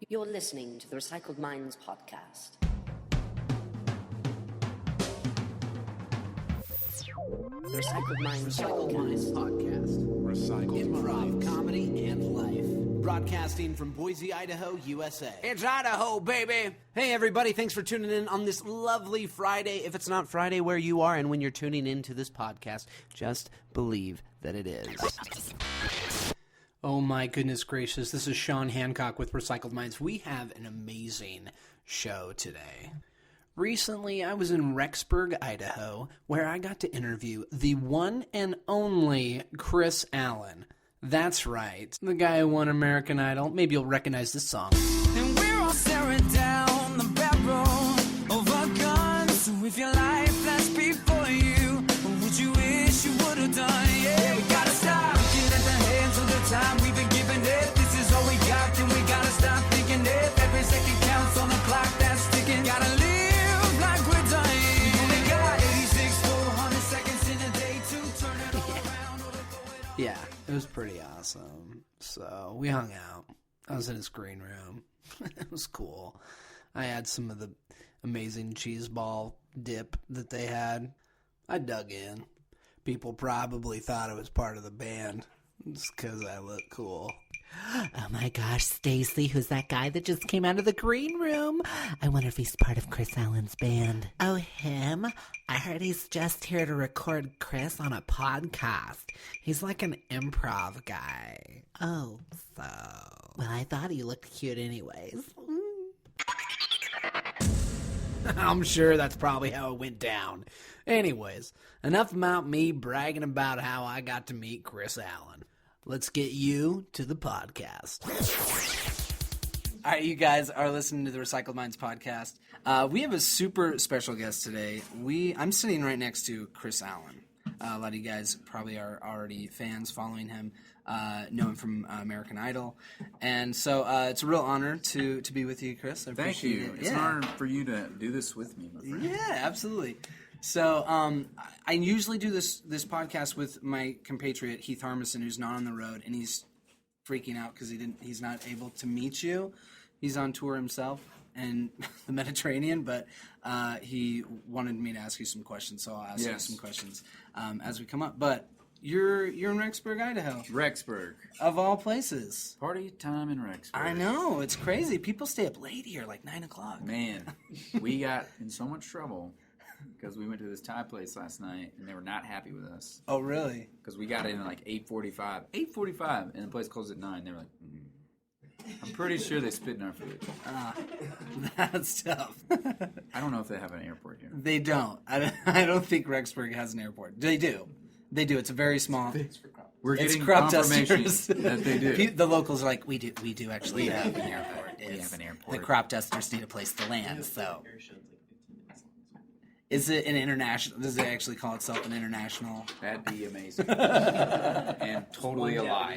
You're listening to the Recycled Minds podcast. The Recycled Minds podcast. Recycled improv, comedy, and life. Broadcasting from Boise, Idaho, USA. It's Idaho, baby! Hey, everybody, thanks for tuning in on this lovely Friday. If it's not Friday where you are and when you're tuning into this podcast, just believe that it is. Oh my goodness gracious, this is Sean Hancock with Recycled Minds. We have an amazing show today. Recently, I was in Rexburg, Idaho, where I got to interview the one and only Kris Allen. That's right, the guy who won American Idol. Maybe you'll recognize this song. And we're all staring down the barrel of our guns. So if your life flashed before you, what would you wish you would have done? Yeah, we gotta stop looking at the hands of the time we've been giving it. This is all we got, and we gotta stop thinking it. Every second counts on the clock that's ticking. Gotta live like we're dying. We only got 86 full 100 seconds in a day to turn it all around. Yeah, it was pretty awesome. So we hung out. I was in his green room. It was cool. I had some of the amazing cheese ball dip that they had. I dug in. People probably thought I was part of the band just because I look cool. Oh my gosh, Stacy, who's that guy that just came out of the green room? I wonder if he's part of Kris Allen's band. Oh, him? I heard he's just here to record Kris on a podcast. He's like an improv guy. Oh, so... Well, I thought he looked cute anyways. I'm sure that's probably how it went down. Anyways, enough about me bragging about how I got to meet Kris Allen. Let's get you to the podcast. All right, you guys are listening to the Recycled Minds podcast. We have a super special guest today. I'm sitting right next to Kris Allen. A lot of you guys probably are already fans following him, know him from American Idol. And so it's a real honor to be with you, Kris. I Thank appreciate you. it. It's an honor for you to do this with me, my friend. Yeah, absolutely. So I usually do this podcast with my compatriot Heath Harmison, who's not on the road, and he's freaking out because he's not able to meet you. He's on tour himself in the Mediterranean, but he wanted me to ask you some questions, so I'll ask you some questions as we come up. But you're in Rexburg, Idaho. Rexburg. Of all places. Party time in Rexburg. I know, it's crazy. People stay up late here, like 9 o'clock. Man, we got in so much trouble because we went to this Thai place last night, and they were not happy with us. Oh, really? Because we got in at like 8:45. 8:45, and the place closed at 9. They were like, I'm pretty sure they spit in our food. That's tough. I don't know if they have an airport here. They don't. I don't think Rexburg has an airport. They do. They do. It's a very small. We're It's getting crop confirmation dusters. that they do. The locals are like, we do actually have an airport. We have an airport. The crop dusters need a place to land. So, is it an international? Does it actually call itself an international? That'd be amazing. And totally a lie.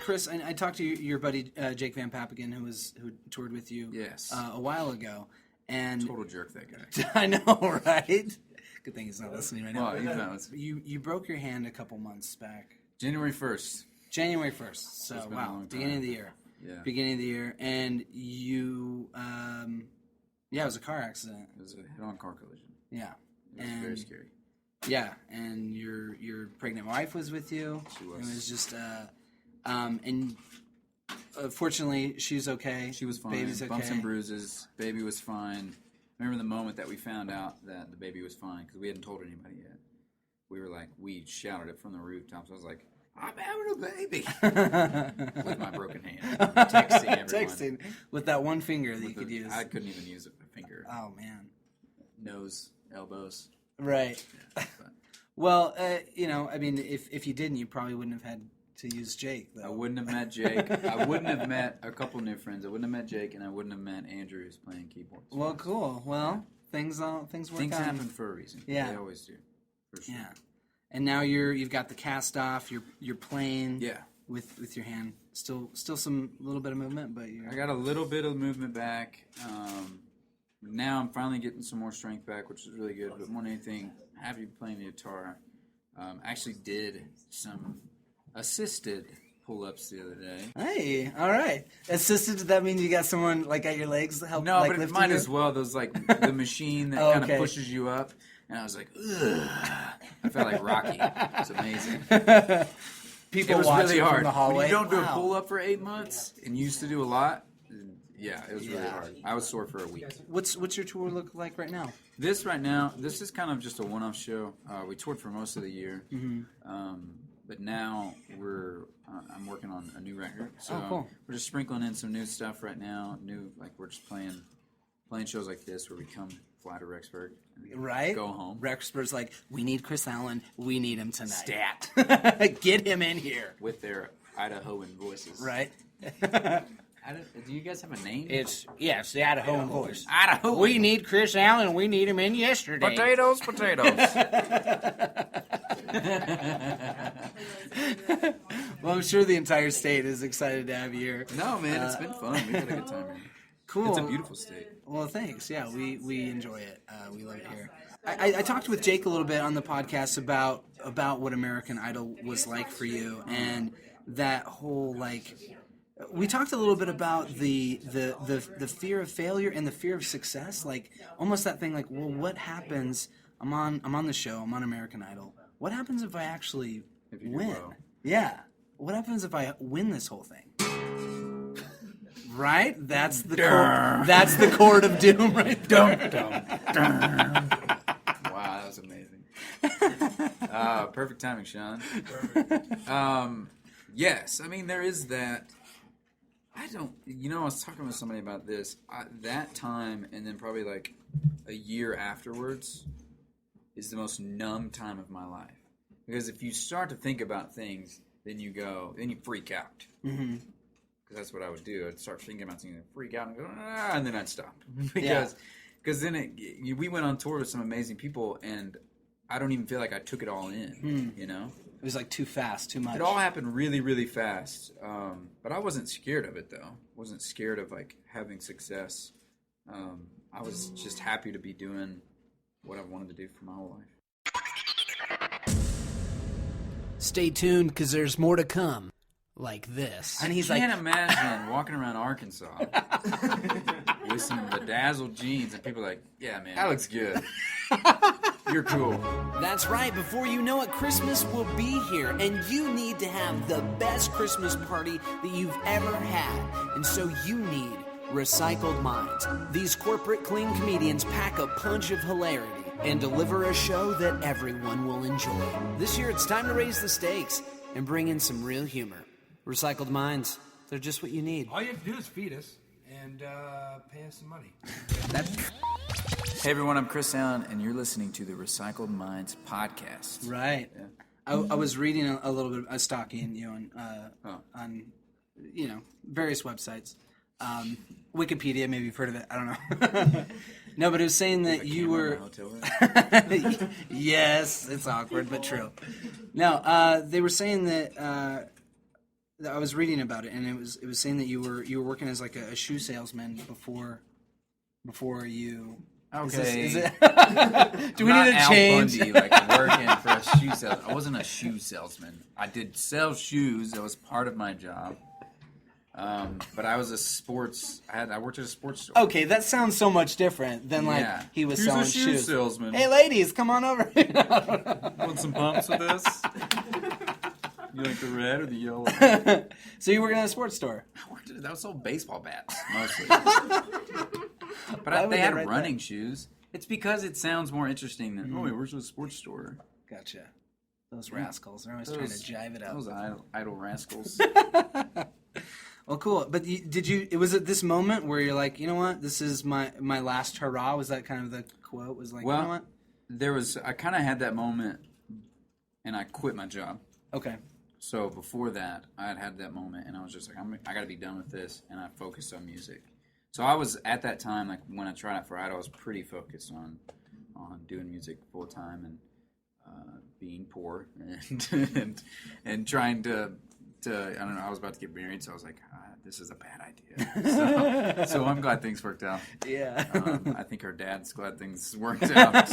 Kris, I talked to your buddy Jake Van Pappengen, who toured with you. Yes. A while ago, and Total jerk, that guy. I know, right? Good thing he's not listening right now. Well, he's not listening. You broke your hand a couple months back. January 1st. January 1st. So, It's been a wow. long Beginning time. of the year. Yeah. Beginning of the year. And you, it was a car accident. It was a head-on car collision. Yeah. It was very scary. Yeah. And your pregnant wife was with you. She was. It was just, and fortunately, she's okay. She was fine. Baby's okay. Bumps and bruises. Baby was fine. Remember the moment that we found out that the baby was fine, because we hadn't told anybody yet. We shouted it from the rooftops. I was like, I'm having a baby. With my broken hand. Texting everyone. Texting with that one finger that you could use. I couldn't even use a finger. Oh, man. Nose, elbows. Right. Yeah, Well, if you didn't, you probably wouldn't have had to use Jake, though. I wouldn't have met Jake. I wouldn't have met a couple new friends. I wouldn't have met Jake, and I wouldn't have met Andrew, who's playing keyboards. Well, cool. Well, things work Things out. happen for a reason. Yeah. They always do. For sure. Yeah. And now you've got the cast off. You're playing. Yeah. With your hand, still some little bit of movement, but I got a little bit of movement back. Now I'm finally getting some more strength back, which is really good. But more than anything, happy playing the guitar. Actually did some assisted pull-ups the other day. Hey, all right. Assisted, does that mean you got someone like at your legs help? No, like, but it lifting might you? as well. Those like the machine that Oh, kind of okay. pushes you up, and I was like, ugh. I felt like Rocky. It's amazing. People It was watching really hard. from the hallway. When you don't do a Wow. pull-up for 8 months and you used to do a lot, yeah, it was really Yeah. hard. I was sore for a week. What's your tour look like right now? This right now, this is kind of just a one-off show. We toured for most of the year, but now I'm working on a new record. So Oh, cool. we're just sprinkling in some new stuff right now. We're just playing shows like this where we fly to Rexburg, and Right? go home. Rexburg's like, we need Chris Allen. We need him tonight. Stat Get him in here. with their Idahoan voices. Right? Do you guys have a name? It's the Idahoan voice. Idaho. We need Chris Allen. We need him in yesterday. potatoes. Well, I'm sure the entire state is excited to have you here. No, man, it's been fun. We had a good time here. Cool. It's a beautiful state. Well, thanks. Yeah, we enjoy it. We love it here. I talked with Jake a little bit on the podcast about what American Idol was like for you, and that whole like. We talked a little bit about the fear of failure and the fear of success, like almost that thing like, well, what happens? I'm on the show. I'm on American Idol. What happens if I actually If you do win? well. Yeah. What happens if I win this whole thing? Right? That's the chord, that's the chord of doom, right there. Wow, that was amazing. Perfect timing, Sean. Yes, I mean, there is that. I was talking with somebody about this. That time, and then probably like a year afterwards, is the most numb time of my life. Because if you start to think about things, then you freak out. Mm-hmm. Because that's what I would do. I'd start thinking about things and freak out and go, and then I'd stop. Because then we went on tour with some amazing people, and I don't even feel like I took it all in, you know? It was like too fast, too much. It all happened really, really fast. But I wasn't scared of it, though. Wasn't scared of, like, having success. I was just happy to be doing what I wanted to do for my whole life. Stay tuned, because there's more to come. Like this. And he's I can't imagine walking around Arkansas with some bedazzled jeans and people are like, yeah, man, that looks good. You're cool. That's right. Before you know it, Christmas will be here, and you need to have the best Christmas party that you've ever had. And so you need Recycled Minds. These corporate clean comedians pack a punch of hilarity and deliver a show that everyone will enjoy. This year, it's time to raise the stakes and bring in some real humor. Recycled Minds, they're just what you need. All you have to do is feed us and pay us some money. Hey, everyone, I'm Chris Allen, and you're listening to the Recycled Minds podcast. Right. Yeah. I was reading a little bit, stalking you on various websites. Wikipedia, maybe you've heard of it. I don't know. No, but it was saying that you were. Yes, it's awkward, but true. No, they were saying that. I was reading about it, and it was saying that you were working as like a shoe salesman before you. Okay. Is it? Do we need to change? Bundy, like working for a shoe salesman. I wasn't a shoe salesman. I did sell shoes. That was part of my job. But I was I worked at a sports store. Okay, that sounds so much different than like he was He's selling a shoe shoes. salesman. Hey, ladies, come on over. Want some pumps with this? You like the red or the yellow? So you working at a sports store? That was all baseball bats mostly. But Why would they had write running shoes. It's because it sounds more interesting than he works at a sports store. Gotcha. Those rascals. They're always trying to jive it up. Those idle rascals. Well, cool. But was it this moment where you're like, you know what? This is my last hurrah? Was that kind of the quote? Was like, you know what? I kind of had that moment, and I quit my job. Okay. So before that, I had that moment, and I was just like, I got to be done with this, and I focused on music. So I was, at that time, like when I tried out for Idol, I was pretty focused on doing music full time and being poor and trying to I don't know, I was about to get married, so I was like, this is a bad idea. So I'm glad things worked out. Yeah. I think her dad's glad things worked out.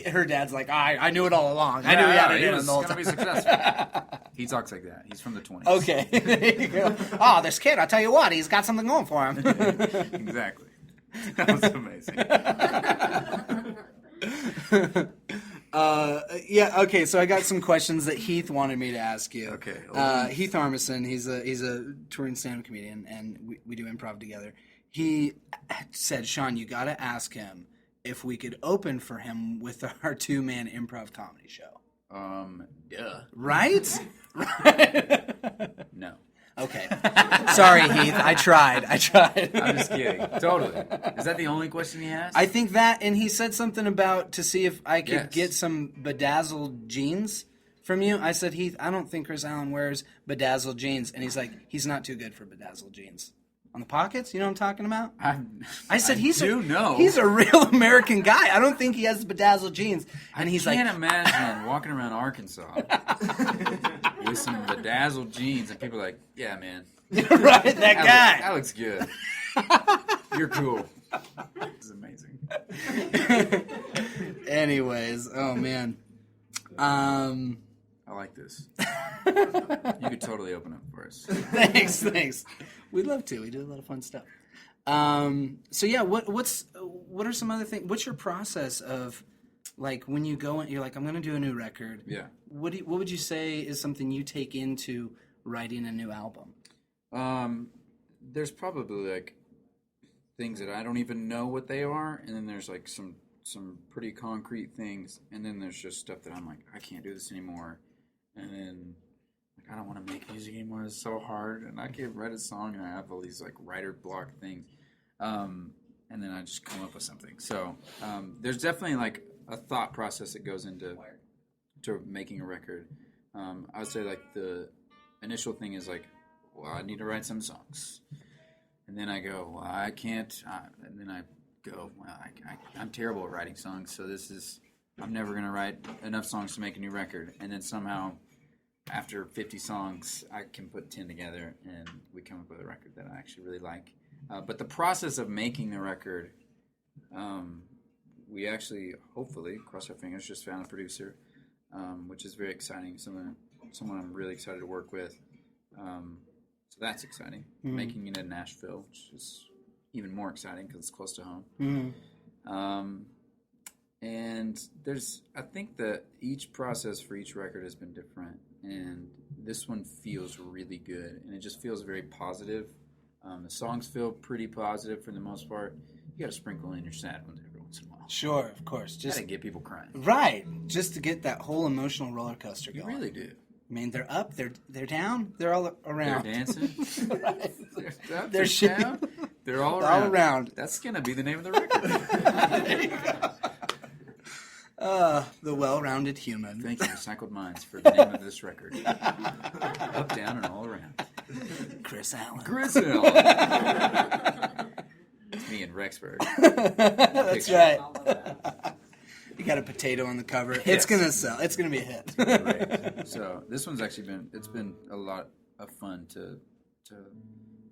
Her dad's like, I knew it all along. I knew he had it in was the whole going to time. be successful. He talks like that. He's from the 20s. Okay. There you go. Oh, this kid, I'll tell you what, he's got something going for him. Exactly. That was amazing. Yeah, okay, so I got some questions that Heath wanted me to ask you. Okay. Heath Armisen, he's a touring stand-up comedian, and we do improv together. He said, Sean, you got to ask him if we could open for him with our two-man improv comedy show. Yeah. Right? No. Okay. Sorry, Heath. I tried. I'm just kidding. Totally. Is that the only question he asked? I think that, and he said something about to see if I could Yes. get some bedazzled jeans from you. I said, Heath, I don't think Chris Allen wears bedazzled jeans. And he's like, he's not too good for bedazzled jeans. On the pockets? You know what I'm talking about? I said, he's a real American guy. I don't think he has bedazzled jeans. And he's I like, can't imagine walking around Arkansas with some bedazzled jeans and people are like, yeah, man. right, that guy. That looks good. You're cool. This is amazing. Anyways, oh man. I like this. You could totally open up for us. Thanks. We'd love to. We do a lot of fun stuff. So yeah, what are some other things? What's your process of, like, when you go and you're like, I'm going to do a new record? Yeah. What would you say is something you take into writing a new album? There's probably like things that I don't even know what they are, and then there's like some pretty concrete things, and then there's just stuff that I'm like, I can't do this anymore, and then like I don't want to make music anymore. It's so hard, and I can't write a song, and I have all these like writer block things, and then I just come up with something. So there's definitely like a thought process that goes into making a record. I would say like the initial thing is like, well, I need to write some songs. And then I go, well, I can't. And then I go, well, I'm terrible at writing songs, so I'm never going to write enough songs to make a new record. And then somehow, after 50 songs, I can put 10 together, and we come up with a record that I actually really like. But the process of making the record, we actually, hopefully, cross our fingers, just found a producer, which is very exciting, someone I'm really excited to work with. So that's exciting. Mm-hmm. Making it in Nashville, which is even more exciting because it's close to home. Mm-hmm. And I think that each process for each record has been different, and this one feels really good, and it just feels very positive. The songs feel pretty positive for the most part. You got to sprinkle in your sad ones every once in a while. Sure, of course. Just to get people crying. Right, just to get that whole emotional roller coaster going. You really do. I mean, they're up, they're down, they're all around. They're dancing. Right. They're up, they're down. They're all around. All around. That's going to be the name of the record. There you go. The well-rounded human. Thank you, Recycled Minds, for the name of this record. Up, down, and all around. Kris Allen. Kris Allen. It's me in Rexburg. That's right. You got a potato on the cover. Yes. It's going to sell. It's going to be a hit. Great. So this one's actually been a lot of fun to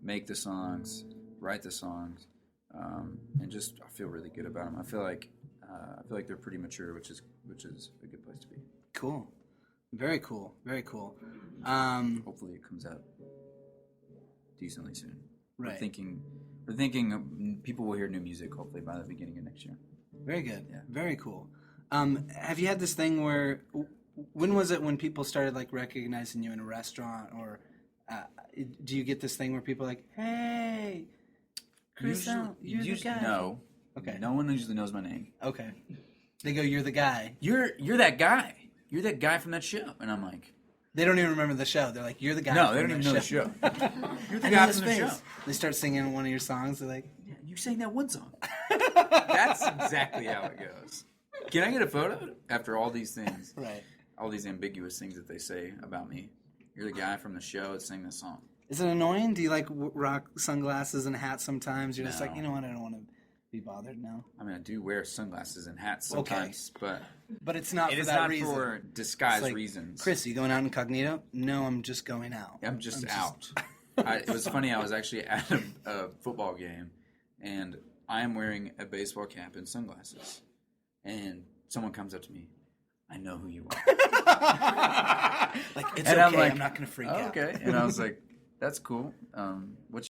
make the songs, write the songs, and just I feel really good about them. I feel like they're pretty mature, which is a good place to be. Cool. Very cool. Very cool. Hopefully it comes out decently soon. Right. We're thinking people will hear new music hopefully by the beginning of next year. Very good. Yeah. Very cool. Have you had this thing where, when was it when people started like recognizing you in a restaurant, or do you get this thing where people are like, hey, Kris Allen, you're the guy? No. Okay. No one usually knows my name. Okay. They go, you're the guy. You're that guy. You're that guy from that show. And I'm like, they don't even remember the show. They're like, you're the guy. No, they don't even know the show. You're the guy from the show. They start singing one of your songs. They're like, yeah, you sang that one song. That's exactly how it goes. Can I get a photo after all these things? Right. All these ambiguous things that they say about me. You're the guy from the show that sang this song. Is it annoying? Do you like rock sunglasses and a hat sometimes? You're just No. like, you know what? I don't want to be bothered? No. I mean, I do wear sunglasses and hats sometimes, but But it's not it for is that not reason. for disguise It's like, reasons. Chris, you going out incognito? No, I'm just going out. I'm just out. It was funny. I was actually at a football game, and I am wearing a baseball cap and sunglasses. And someone comes up to me. I know who you are. Like, it's And okay. I'm like, I'm not going to freak out. Okay. And I was like, that's cool. What's